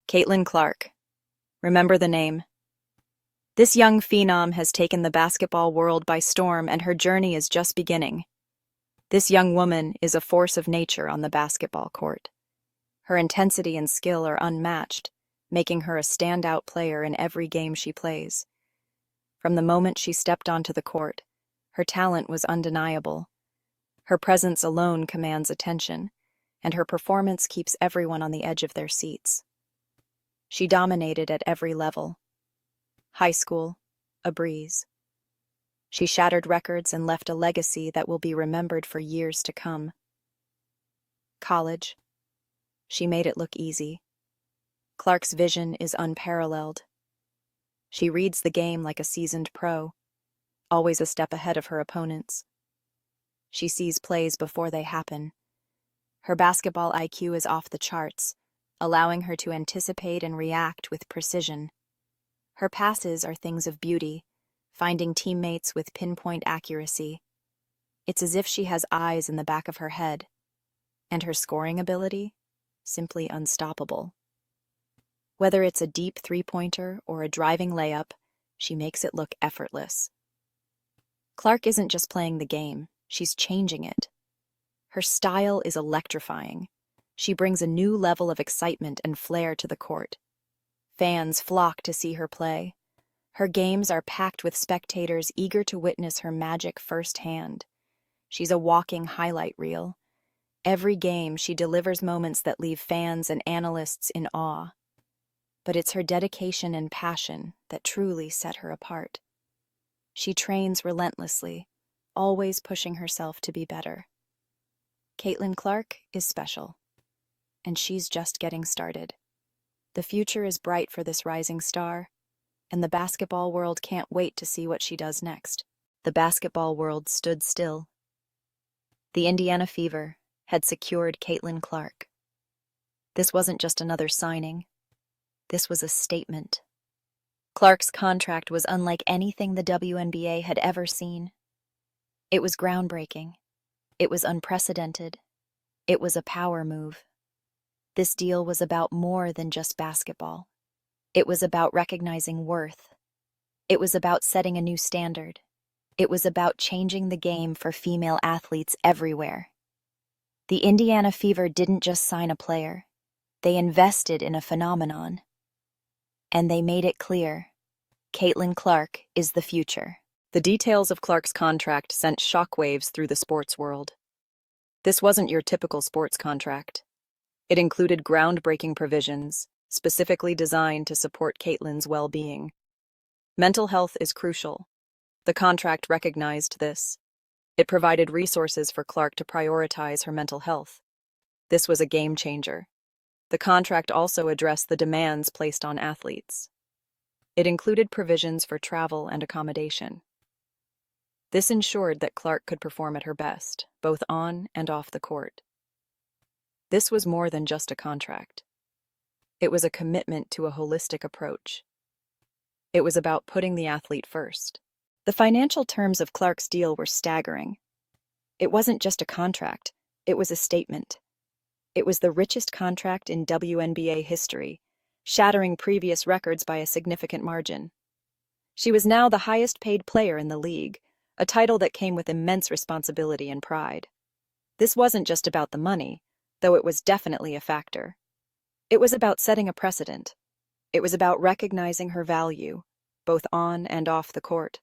Caitlin Clark. Remember the name. This young phenom has taken the basketball world by storm, and her journey is just beginning. This young woman is a force of nature on the basketball court. Her intensity and skill are unmatched, making her a standout player in every game she plays. From the moment she stepped onto the court, her talent was undeniable. Her presence alone commands attention, and her performance keeps everyone on the edge of their seats. She dominated at every level. High school, a breeze. She shattered records and left a legacy that will be remembered for years to come. College. She made it look easy. Clark's vision is unparalleled. She reads the game like a seasoned pro, always a step ahead of her opponents. She sees plays before they happen. Her basketball IQ is off the charts, allowing her to anticipate and react with precision. Her passes are things of beauty, finding teammates with pinpoint accuracy. It's as if she has eyes in the back of her head. And her scoring ability? Simply unstoppable. Whether it's a deep three-pointer or a driving layup, she makes it look effortless. Clark isn't just playing the game, she's changing it. Her style is electrifying. She brings a new level of excitement and flair to the court. Fans flock to see her play. Her games are packed with spectators eager to witness her magic firsthand. She's a walking highlight reel. Every game, she delivers moments that leave fans and analysts in awe. But it's her dedication and passion that truly set her apart. She trains relentlessly, always pushing herself to be better. Caitlin Clark is special, and she's just getting started. The future is bright for this rising star, and the basketball world can't wait to see what she does next. The basketball world stood still. The Indiana Fever had secured Caitlin Clark. This wasn't just another signing. This was a statement. Clark's contract was unlike anything the WNBA had ever seen. It was groundbreaking. It was unprecedented. It was a power move. This deal was about more than just basketball. It was about recognizing worth. It was about setting a new standard. It was about changing the game for female athletes everywhere. The Indiana Fever didn't just sign a player. They invested in a phenomenon. And they made it clear. Caitlin Clark is the future. The details of Clark's contract sent shockwaves through the sports world. This wasn't your typical sports contract. It included groundbreaking provisions, specifically designed to support Caitlin's well-being. Mental health is crucial. The contract recognized this. It provided resources for Clark to prioritize her mental health. This was a game changer. The contract also addressed the demands placed on athletes. It included provisions for travel and accommodation. This ensured that Clark could perform at her best, both on and off the court. This was more than just a contract. It was a commitment to a holistic approach. It was about putting the athlete first. The financial terms of Clark's deal were staggering. It wasn't just a contract, it was a statement. It was the richest contract in WNBA history, shattering previous records by a significant margin. She was now the highest-paid player in the league, a title that came with immense responsibility and pride. This wasn't just about the money, though it was definitely a factor. It was about setting a precedent. It was about recognizing her value, both on and off the court.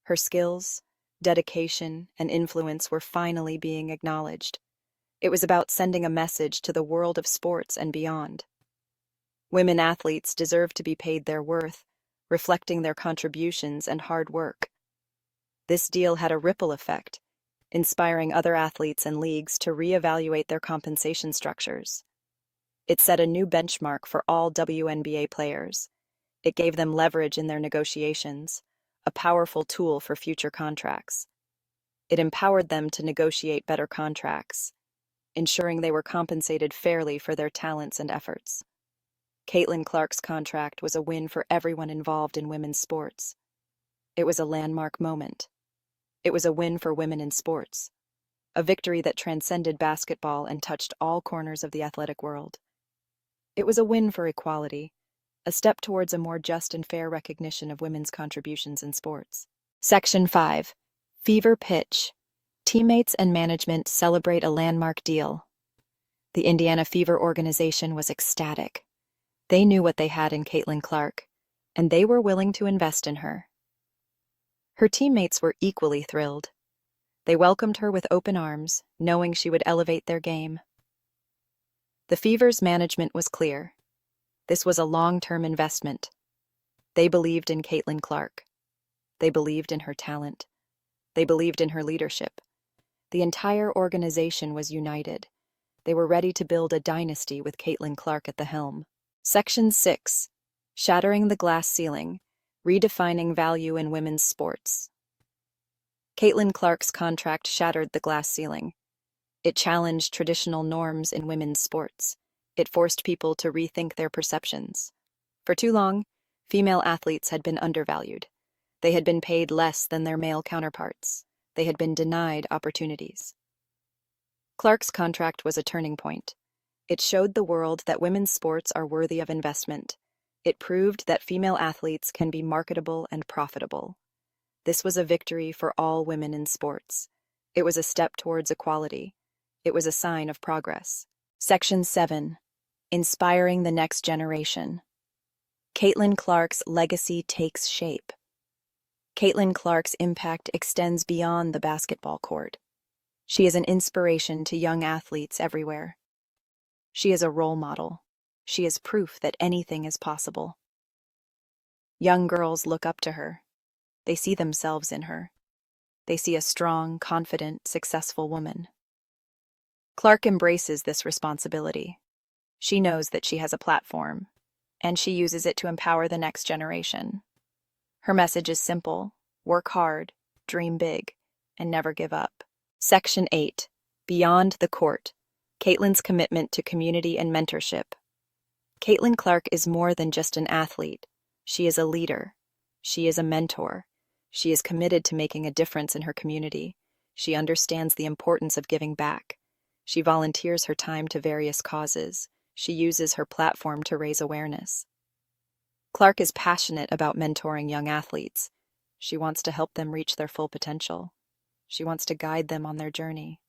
Her skills, dedication, and influence were finally being acknowledged. It was about sending a message to the world of sports and beyond. Women athletes deserve to be paid their worth, reflecting their contributions and hard work. This deal had a ripple effect, inspiring other athletes and leagues to reevaluate their compensation structures. It set a new benchmark for all WNBA players. It gave them leverage in their negotiations, a powerful tool for future contracts. It empowered them to negotiate better contracts, ensuring they were compensated fairly for their talents and efforts. Caitlin Clark's contract was a win for everyone involved in women's sports. It was a landmark moment. It was a win for women in sports, a victory that transcended basketball and touched all corners of the athletic world. It was a win for equality, a step towards a more just and fair recognition of women's contributions in sports. Section 5. Fever Pitch. Teammates and management celebrate a landmark deal. The Indiana Fever organization was ecstatic. They knew what they had in Caitlin Clark, and they were willing to invest in her. Her teammates were equally thrilled. They welcomed her with open arms, knowing she would elevate their game. The Fever's management was clear. This was a long-term investment. They believed in Caitlin Clark. They believed in her talent. They believed in her leadership. The entire organization was united. They were ready to build a dynasty with Caitlin Clark at the helm. Section 6. Shattering the Glass Ceiling. Redefining Value in Women's Sports. Caitlin Clark's contract shattered the glass ceiling. It challenged traditional norms in women's sports. It forced people to rethink their perceptions. For too long, female athletes had been undervalued. They had been paid less than their male counterparts. They had been denied opportunities. Clark's contract was a turning point. It showed the world that women's sports are worthy of investment. It proved that female athletes can be marketable and profitable. This was a victory for all women in sports. It was a step towards equality. It was a sign of progress. Section 7. Inspiring the Next Generation. Caitlin Clark's legacy takes shape. Caitlin Clark's impact extends beyond the basketball court. She is an inspiration to young athletes everywhere. She is a role model. She is proof that anything is possible. Young girls look up to her. They see themselves in her. They see a strong, confident, successful woman. Clark embraces this responsibility. She knows that she has a platform, and she uses it to empower the next generation. Her message is simple: work hard, dream big, and never give up. Section 8. Beyond the Court. Caitlin's commitment to community and mentorship. Caitlin Clark is more than just an athlete. She is a leader. She is a mentor. She is committed to making a difference in her community. She understands the importance of giving back. She volunteers her time to various causes. She uses her platform to raise awareness. Clark is passionate about mentoring young athletes. She wants to help them reach their full potential. She wants to guide them on their journey.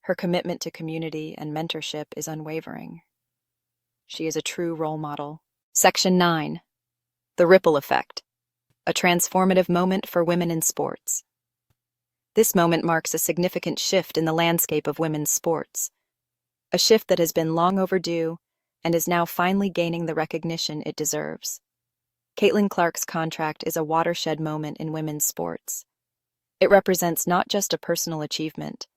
Her commitment to community and mentorship is unwavering. She is a true role model. Section 9. The Ripple Effect. A transformative moment for women in sports. This moment marks a significant shift in the landscape of women's sports. A shift that has been long overdue and is now finally gaining the recognition it deserves. Caitlin Clark's contract is a watershed moment in women's sports. It represents not just a personal achievement,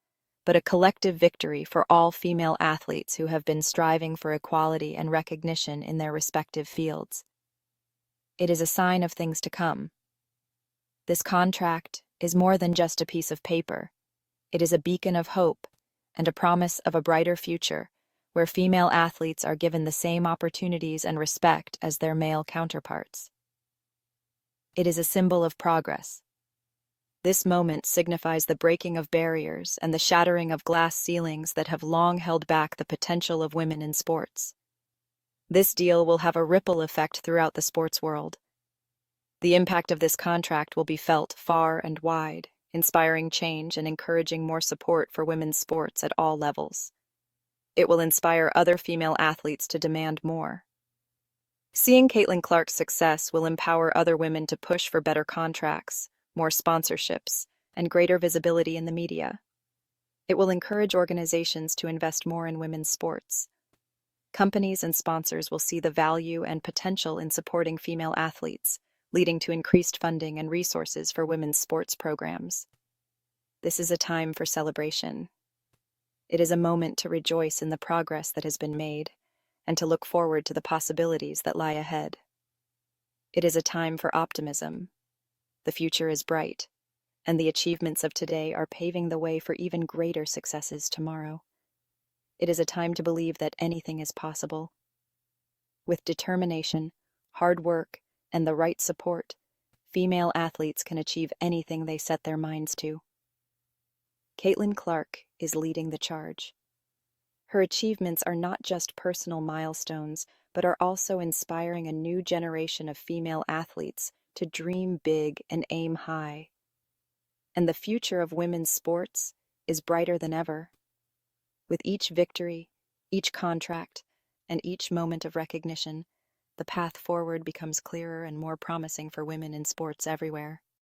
but a collective victory for all female athletes who have been striving for equality and recognition in their respective fields. It is a sign of things to come. This contract is more than just a piece of paper. It is a beacon of hope and a promise of a brighter future where female athletes are given the same opportunities and respect as their male counterparts. It is a symbol of progress. This moment signifies the breaking of barriers and the shattering of glass ceilings that have long held back the potential of women in sports. This deal will have a ripple effect throughout the sports world. The impact of this contract will be felt far and wide, inspiring change and encouraging more support for women's sports at all levels. It will inspire other female athletes to demand more. Seeing Caitlin Clark's success will empower other women to push for better contracts, more sponsorships, and greater visibility in the media. It will encourage organizations to invest more in women's sports. Companies and sponsors will see the value and potential in supporting female athletes, leading to increased funding and resources for women's sports programs. This is a time for celebration. It is a moment to rejoice in the progress that has been made and to look forward to the possibilities that lie ahead. It is a time for optimism. The future is bright, and the achievements of today are paving the way for even greater successes tomorrow. It is a time to believe that anything is possible. With determination, hard work, and the right support, female athletes can achieve anything they set their minds to. Caitlin Clark is leading the charge. Her achievements are not just personal milestones, but are also inspiring a new generation of female athletes to dream big and aim high. And the future of women's sports is brighter than ever. With each victory, each contract, and each moment of recognition, the path forward becomes clearer and more promising for women in sports everywhere.